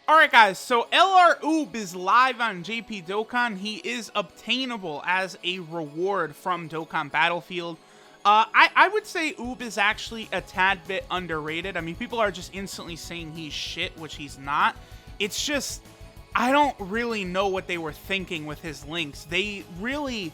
Alright guys, so LR UUB is live on JP Dokkan. He is obtainable as a reward from Dokkan Battlefield. I would say UUB is actually a tad bit underrated. I mean, people are just instantly saying he's shit, which he's not. It's just, I don't really know what they were thinking with his links. They really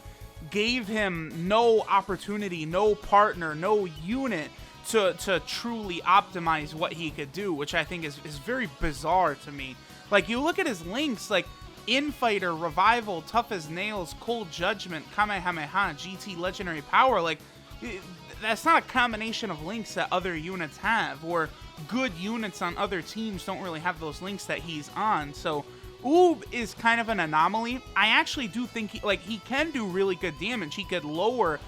gave him no opportunity, no partner, no unit to truly optimize what he could do, which I think is very bizarre to me. Like, you look at his links, like Infighter, Revival, Tough as Nails, Cold Judgment, Kamehameha, GT Legendary Power, like, that's not a combination of links that other units have, or good units on other teams don't really have those links that he's on. So UUB is kind of an anomaly. I actually do think he can do really good damage. He could lower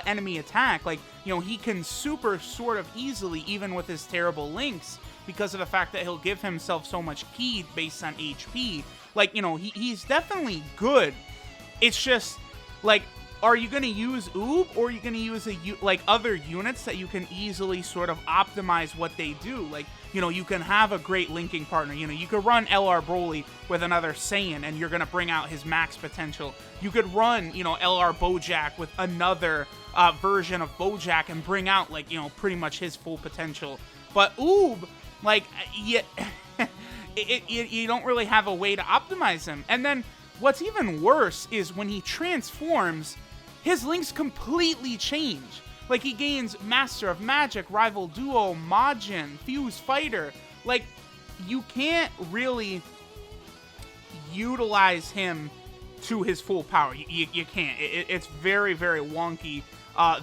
enemy attack. Like, you know, he can super sort of easily, even with his terrible links, because of the fact that he'll give himself so much ki based on HP. Like, you know, he's definitely good. It's just, like, are you going to use UUB, or are you going to use other units that you can easily sort of optimize what they do? Like, you know, you can have a great linking partner. You know, you could run LR Broly with another Saiyan, and you're going to bring out his max potential. You could run, you know, LR Bojack with another version of Bojack and bring out, like, you know, pretty much his full potential. But UUB, like, you don't really have a way to optimize him. And then what's even worse is when he transforms, his links completely change. Like, he gains Master of Magic, Rival Duo, Majin, Fuse Fighter. Like, you can't really utilize him to his full power. You can't. It's very, very wonky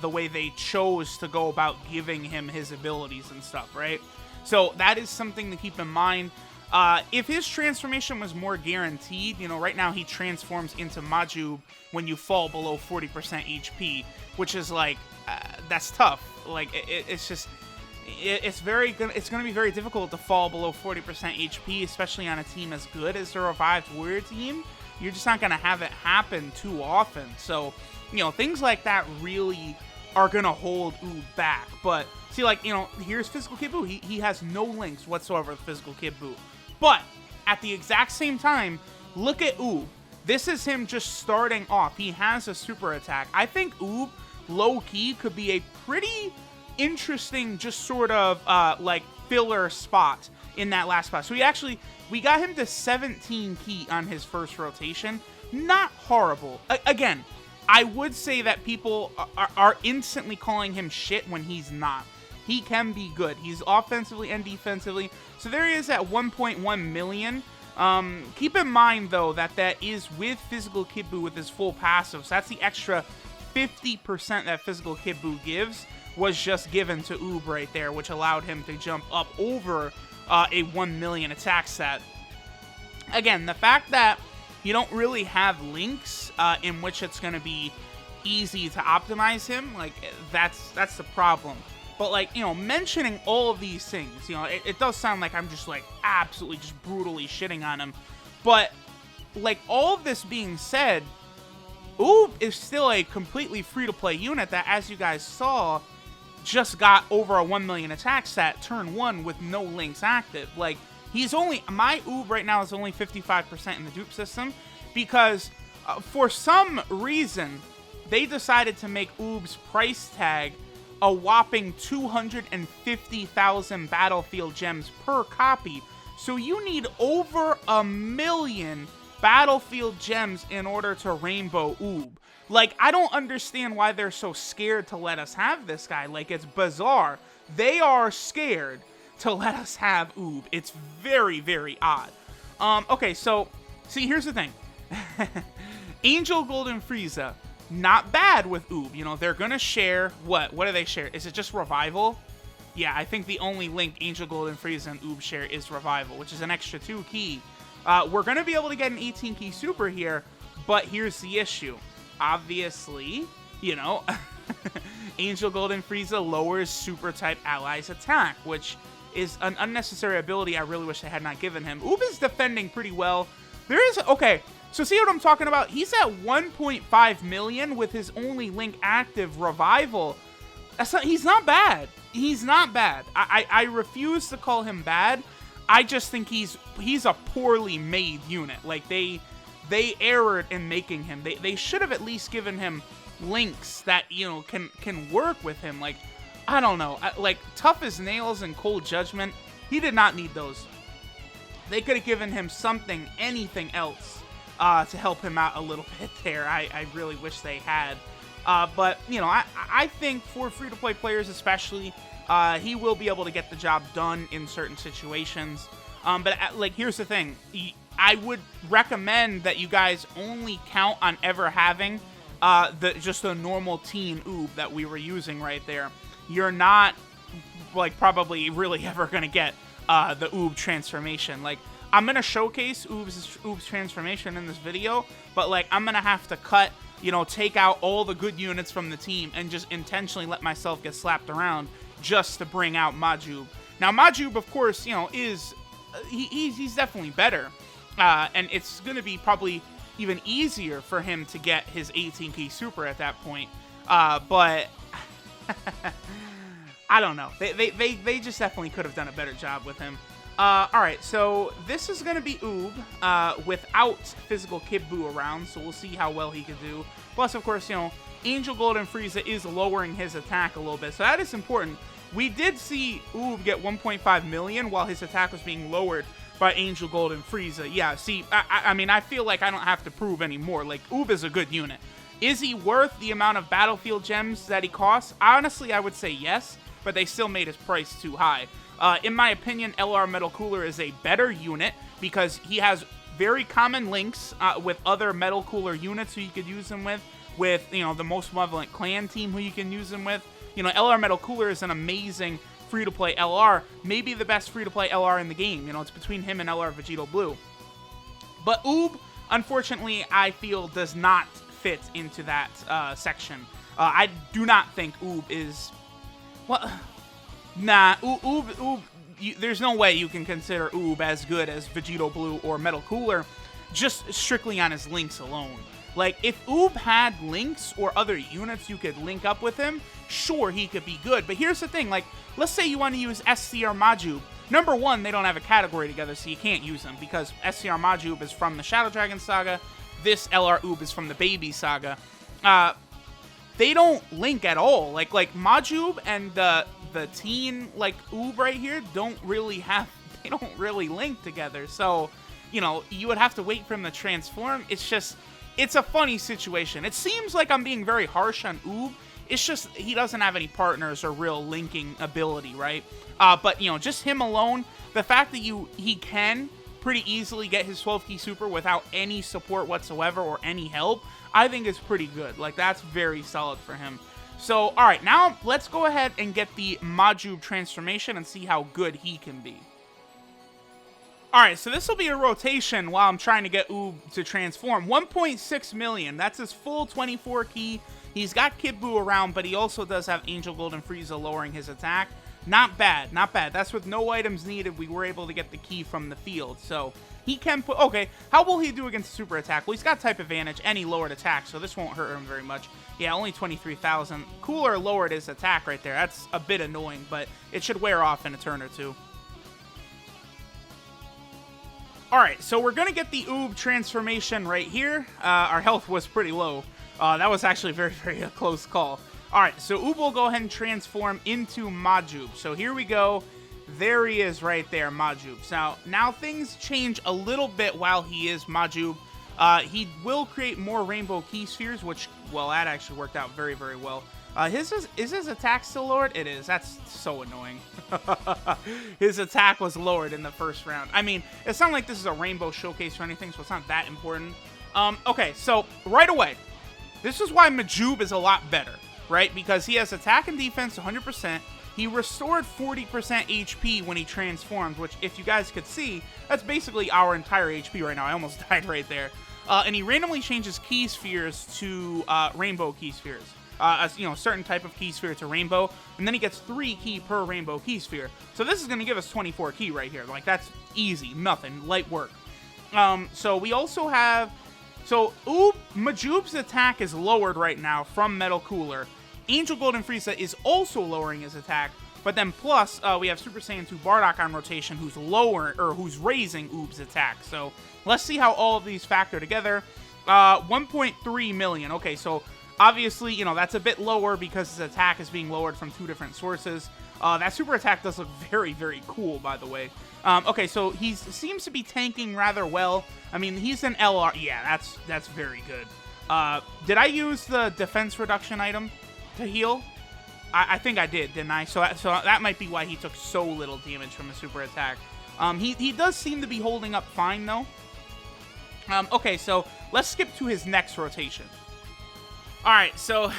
the way they chose to go about giving him his abilities and stuff, right? So that is something to keep in mind. If his transformation was more guaranteed, you know, right now he transforms into Maju when you fall below 40% HP, which is like, that's tough. Like, it's just, it's going to be very difficult to fall below 40% HP, especially on a team as good as the Revived Warrior team. You're just not going to have it happen too often. So, you know, things like that really are going to hold UUB back. But, see, like, you know, here's Physical Kid Buu. He has no links whatsoever with Physical Kid Buu. But, at the exact same time, look at UUB. This is him just starting off. He has a super attack. I think UUB, low-key, could be a pretty interesting, just sort of, like, filler spot in that last spot. So we got him to 17 ki on his first rotation. Not horrible. Again, I would say that people are instantly calling him shit when he's not. He can be good. He's offensively and defensively. So there he is at 1.1 million. Keep in mind, though, that is with Physical Kid Buu with his full passive. So that's the extra 50% that Physical Kid Buu gives was just given to UUB right there, which allowed him to jump up over a 1 million attack set. Again, the fact that you don't really have links in which it's going to be easy to optimize him, like, that's the problem. But, like, you know, mentioning all of these things, you know, it does sound like I'm just, like, absolutely just brutally shitting on him. But, like, all of this being said, UUB is still a completely free-to-play unit that, as you guys saw, just got over a 1 million attack stat turn 1 with no links active. Like, he's only, my UUB right now is only 55% in the dupe system because for some reason, they decided to make UUB's price tag a whopping 250,000 battlefield gems per copy. So you need over 1 million battlefield gems in order to rainbow UUB. Like, I don't understand why they're so scared to let us have this guy. Like, it's bizarre. They are scared to let us have UUB. It's very, very odd. Okay, so, see, here's the thing. Angel Golden Frieza, not bad with UUB. You know, they're gonna share, what do they share? Is it just Revival? Yeah, I think the only link Angel Golden Frieza and UUB share is Revival, which is an extra 2 ki. We're gonna be able to get an 18 ki super here, but here's the issue. Obviously, you know, Angel Golden Frieza lowers super type allies attack, which is an unnecessary ability I really wish they had not given him. UUB is defending pretty well. There is, okay, so see what I'm talking about? He's at 1.5 million with his only link active, Revival. He's not bad. He's not bad. I refuse to call him bad. I just think he's a poorly made unit. Like, they erred in making him. They should have at least given him links that, you know, can work with him. Like, I don't know. Like, Tough as Nails and Cold Judgment, he did not need those. They could have given him something, anything else, to help him out a little bit there. I really wish they had. But, you know, I think for free-to-play players especially, he will be able to get the job done in certain situations. But, like, here's the thing. I would recommend that you guys only count on ever having just a normal teen UUB that we were using right there. You're not, like, probably really ever going to get the UUB transformation. Like, I'm going to showcase UUB's transformation in this video, but, like, I'm going to have to cut, you know, take out all the good units from the team and just intentionally let myself get slapped around just to bring out Majub. Now, Majub, of course, you know, is, he's definitely better. And it's going to be probably even easier for him to get his 18-key super at that point. But I don't know. They just definitely could have done a better job with him. Alright, so this is going to be UUB without physical Kid Buu around, so we'll see how well he can do. Plus, of course, you know, Angel Golden Frieza is lowering his attack a little bit, so that is important. We did see UUB get 1.5 million while his attack was being lowered by Angel Golden Frieza. Yeah, see, I mean, I feel like I don't have to prove anymore. Like, UUB is a good unit. Is he worth the amount of Battlefield gems that he costs? Honestly, I would say yes, but they still made his price too high. In my opinion, LR Metal Cooler is a better unit because he has very common links with other Metal Cooler units who you could use him with, you know, the Most Malevolent Clan team who you can use him with. You know, LR Metal Cooler is an amazing free-to-play LR, maybe the best free-to-play LR in the game. You know, it's between him and LR Vegito Blue. But UUB, unfortunately, I feel does not fit into that section. I do not think UUB is... Well, nah, UUB, there's no way you can consider UUB as good as Vegito Blue or Metal Cooler just strictly on his links alone. Like, if UUB had links or other units you could link up with him, sure, he could be good. But here's the thing, like, let's say you want to use SCR Maju. Number one, they don't have a category together, so you can't use them, because SCR Maju is from the Shadow Dragon Saga, this LR UUB is from the Baby Saga. They don't link at all. Like Majub and the teen, like, UUB right here, they don't really link together. So, you know, you would have to wait for him to transform. It's a funny situation. It seems like I'm being very harsh on UUB. It's just he doesn't have any partners or real linking ability, right? But, you know, just him alone, the fact that he can pretty easily get his 12-key super without any support whatsoever or any help, I think is pretty good. Like, that's very solid for him. So, alright, now let's go ahead and get the Majub transformation and see how good he can be. Alright, so this will be a rotation while I'm trying to get UUB to transform. 1.6 million, that's his full 24-key. He's got Kid Buu around, but he also does have Angel Golden Frieza lowering his attack. Not bad, not bad. That's with no items needed. We were able to get the key from the field. So, he can put... Okay, how will he do against super attack? Well, he's got type advantage and he lowered attack, so this won't hurt him very much. Yeah, only 23,000. Cooler lowered his attack right there. That's a bit annoying, but it should wear off in a turn or two. Alright, so we're going to get the UUB transformation right here. Our health was pretty low. That was actually a very, very close call. Alright, so UUB will go ahead and transform into Majub. So here we go. There he is right there, Majub. Now things change a little bit while he is Majub. He will create more rainbow key spheres, which, well, that actually worked out very, very well. Is his attack still lowered? It is. That's so annoying. His attack was lowered in the first round. I mean, it's not like this is a rainbow showcase or anything, so it's not that important. Okay, so right away, this is why Majub is a lot better, right? Because he has attack and defense 100%. He restored 40% HP when he transformed, which, if you guys could see, that's basically our entire HP right now. I almost died right there. And he randomly changes key spheres to rainbow key spheres. You know, a certain type of key sphere to rainbow, and then he gets 3 key per rainbow key sphere. So this is going to give us 24 key right here. Like, that's easy, nothing, light work. So we also have... So, Majub's attack is lowered right now from Metal Cooler. Angel Golden Frieza is also lowering his attack. But then plus, we have Super Saiyan 2 Bardock on rotation, who's who's raising UUB's attack. So let's see how all of these factor together. 1.3 million. Okay, so obviously, you know, that's a bit lower because his attack is being lowered from 2 different sources. That super attack does look very, very cool, by the way. Okay, so he seems to be tanking rather well. I mean, he's an LR. Yeah, that's very good. Did I use the defense reduction item to heal? I think I did, didn't I? So that might be why he took so little damage from the super attack. He does seem to be holding up fine, though. Okay, so let's skip to his next rotation. Alright, so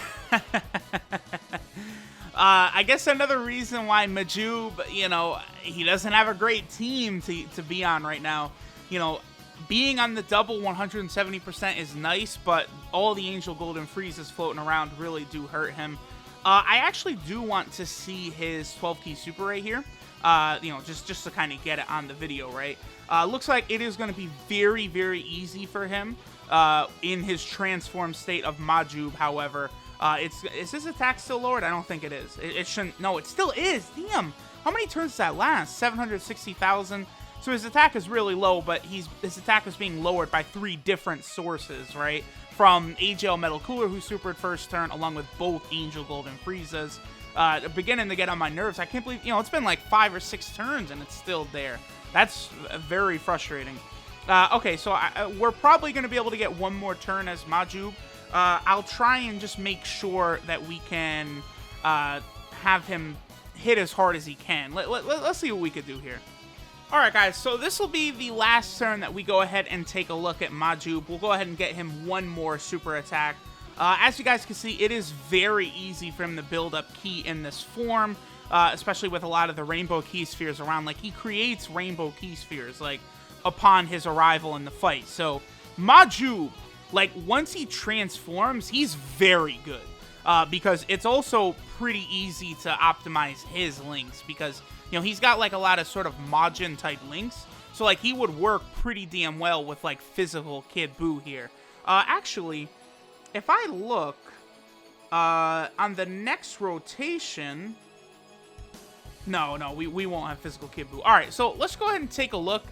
I guess another reason why Majoob, you know, he doesn't have a great team to be on right now. You know, being on the double 170% is nice, but all the Angel Golden Freezes floating around really do hurt him. I actually do want to see his 12-key super right here. You know, just to kind of get it on the video, right? Looks like it is going to be very, very easy for him in his transformed state of Majoob. However, is his attack still lowered? I don't think it is. It shouldn't. No, it still is. Damn. How many turns does that last? 760,000. So his attack is really low, but his attack is being lowered by 3 different sources, right? From AGL Metal Cooler, who supered first turn, along with both Angel Golden Freezes. Beginning to get on my nerves. I can't believe, you know, it's been like 5 or 6 turns and it's still there. That's very frustrating. Okay, so we're probably going to be able to get one more turn as Majoob. I'll try and just make sure that we can have him hit as hard as he can. Let's see what we could do here. Alright guys, so this will be the last turn that we go ahead and take a look at Majoob. We'll go ahead and get him one more super attack. As you guys can see, it is very easy for him to build up ki in this form, especially with a lot of the rainbow ki spheres around. Like, he creates rainbow ki spheres, like, upon his arrival in the fight. So, Majoob, like, once he transforms, he's very good. Because it's also pretty easy to optimize his links, because, you know, he's got, like, a lot of sort of Majin-type links. So, like, he would work pretty damn well with, like, physical Kid Buu here. Actually, if I look on the next rotation... No, we won't have physical Kid Buu. Alright, so let's go ahead and take a look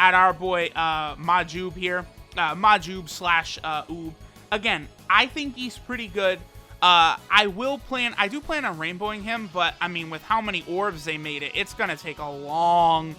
at our boy Majoob here. Majoob slash UUB. Again, I think he's pretty good. I do plan on rainbowing him, but I mean, with how many orbs they made it, it's gonna take a long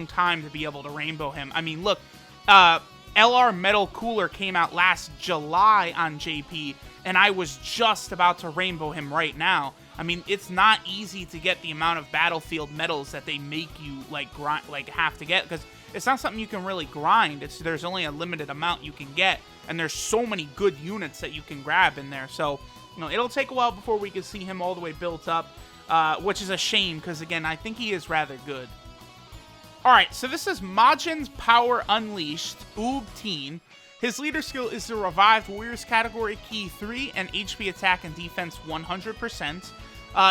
time to be able to rainbow him. I mean, look, LR Metal Cooler came out last July on JP, and I was just about to rainbow him right now. I mean, it's not easy to get the amount of battlefield medals that they make you have to get, because it's not something you can really grind. There's only a limited amount you can get, and there's so many good units that you can grab in there. So, you know, it'll take a while before we can see him all the way built up, which is a shame, because again, I think he is rather good. Alright, so this is Majin's Power Unleashed, UUB Teen. His leader skill is the Revived Warriors category, Key 3, and HP attack and defense 100%.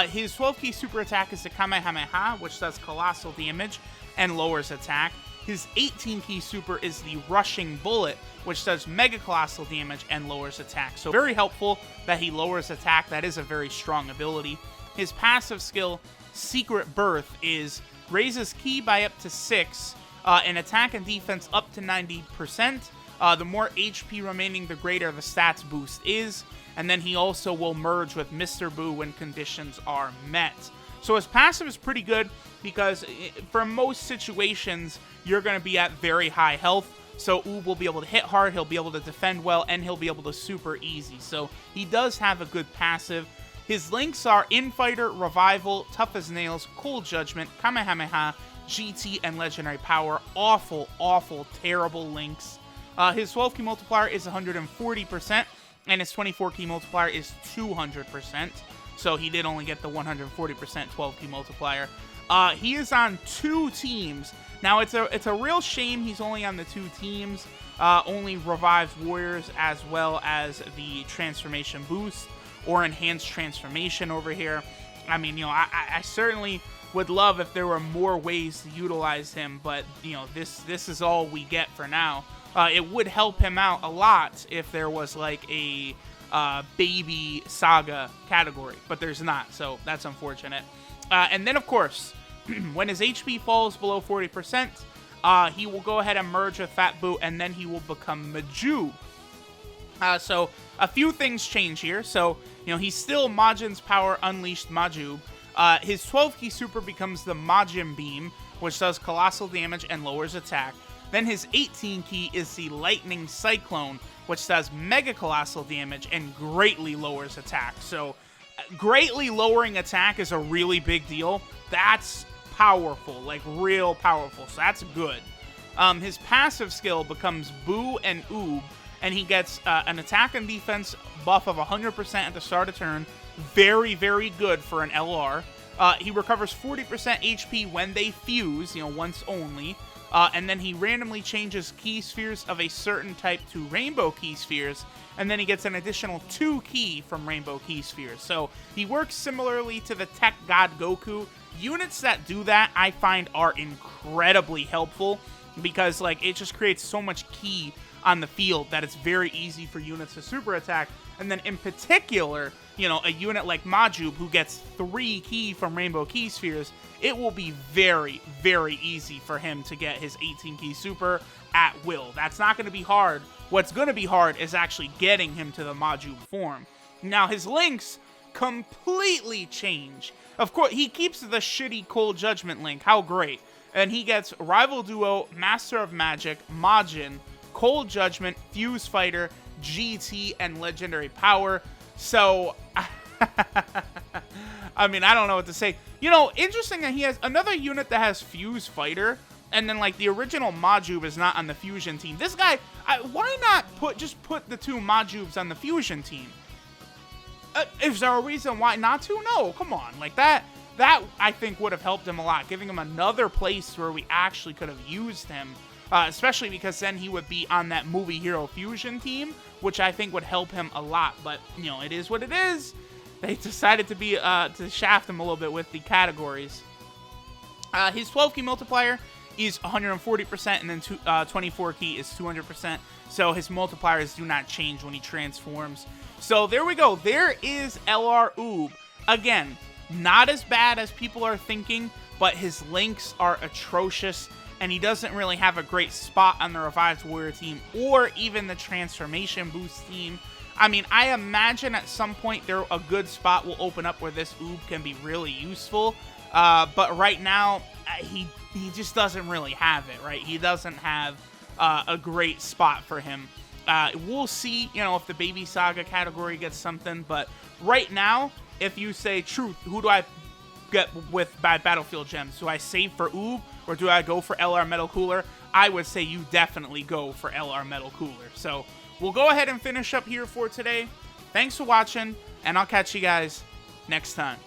His 12-key super attack is the Kamehameha, which does colossal damage and lowers attack. His 18-key super is the Rushing Bullet, which does mega colossal damage and lowers attack. So very helpful that he lowers attack. That is a very strong ability. His passive skill, Secret Birth, is raises ki by up to 6, and attack and defense up to 90%. The more HP remaining, the greater the stats boost is. And then he also will merge with Mr. Buu when conditions are met. So his passive is pretty good, because for most situations, you're going to be at very high health. So UUB will be able to hit hard, he'll be able to defend well, and he'll be able to super easy. So he does have a good passive. His links are Infighter, Revival, Tough as Nails, Cold Judgment, Kamehameha, GT, and Legendary Power. Awful, terrible links. His 12-key multiplier is 140%, and his 24-key multiplier is 200%. So he did only get the 140% 12-key multiplier. He is on 2 teams. Now, it's a real shame he's only on the 2 teams. Only Revived Warriors as well as the Transformation Boost or Enhanced Transformation over here. I mean, you know, I certainly would love if there were more ways to utilize him, but, you know, this is all we get for now. It would help him out a lot if there was, like, a Baby Saga category, but there's not, so that's unfortunate. And then, of course, when his HP falls below 40%, he will go ahead and merge with Fat Boot, and then he will become Maju. So a few things change here. So, he's still Majin's Power Unleashed Majub. His 12-key super becomes the Majin Beam, which does colossal damage and lowers attack. Then his 18-key is the Lightning Cyclone, which does mega colossal damage and greatly lowers attack. So, greatly lowering attack is a really big deal. That's powerful, like real powerful. So that's good. His passive skill becomes Boo and Oob, and he gets an attack and defense buff of 100% at the start of turn. Very, very good for an LR. He recovers 40% HP when they fuse, once only. And then he randomly changes key spheres of a certain type to rainbow key spheres, and then he gets an additional 2 key from rainbow key spheres. So he works similarly to the Tech God Goku. Units that do that, I find, are incredibly helpful, because it just creates so much key on the field that it's very easy for units to super attack. And then in particular, a unit like Majub, who gets 3 key from rainbow key spheres, it will be very, very easy for him to get his 18 key super at will. That's not going to be hard. What's going to be hard is actually getting him to the Majub form. Now, his links completely change. Of course, he keeps the shitty Cold Judgment link. How great. And he gets Rival Duo, Master of Magic, Majin, Cold Judgment, Fuse Fighter, GT, and Legendary Power. So, I mean, I don't know what to say. Interesting that he has another unit that has Fuse Fighter, and then, the original Majub is not on the Fusion team. This guy, why not just put the 2 Majubs on the Fusion team? Is there a reason why not to? No, come on. That I think would have helped him a lot, giving him another place where we actually could have used him. Especially because then he would be on that Movie Hero Fusion team, which I think would help him a lot. But, it is what it is. They decided to shaft him a little bit with the categories. His 12-key multiplier is 140%, and then 24-key is 200%. So his multipliers do not change when he transforms. So there we go. There is LR Oob. Again, not as bad as people are thinking, but his links are atrocious, and he doesn't really have a great spot on the Revived Warrior team or even the Transformation Boost team. I mean, I imagine at some point a good spot will open up where this Oob can be really useful, but right now, he just doesn't really have it, right? He doesn't have a great spot for him. We'll see, if the Baby Saga category gets something, but right now, if you say, Truth, who do I get with bad Battlefield Gems? Do I save for Oob, or do I go for LR Metal Cooler? I would say you definitely go for LR Metal Cooler. So we'll go ahead and finish up here for today. Thanks for watching, and I'll catch you guys next time.